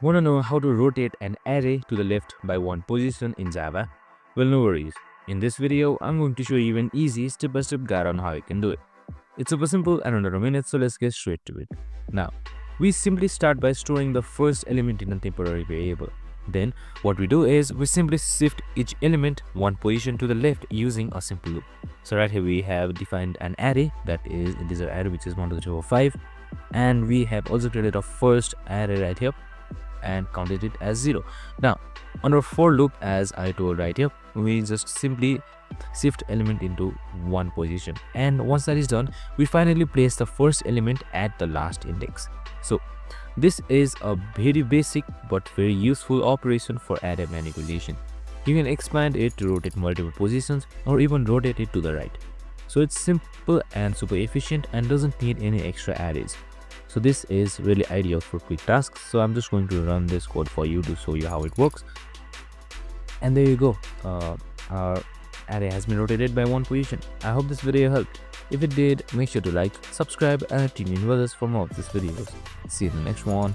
Want to know how to rotate an array to the left by one position in Java? Well, no worries. In this video, I'm going to show you an easy step-by-step guide on how you can do it. It's super simple and under a minute, so let's get straight to it. Now, we simply start by storing the first element in a temporary variable. Then, what we do is we simply shift each element one position to the left using a simple loop. So right here we have defined an array, that is integer array, which is 1 to the power 5, and we have also created a first array right here and counted it as 0. Now, under for loop, as I told right here, we just simply shift element into one position, and once that is done, we finally place the first element at the last index. So this is a very basic but very useful operation for array manipulation. You can expand it to rotate multiple positions or even rotate it to the right. So it's simple and super efficient and doesn't need any extra arrays. So this is really ideal for quick tasks. So I'm just going to run this code for you to show you how it works. And there you go. Our array has been rotated by one position. I hope this video helped. If it did, make sure to like, subscribe and tune in with us for more of these videos. See you in the next one.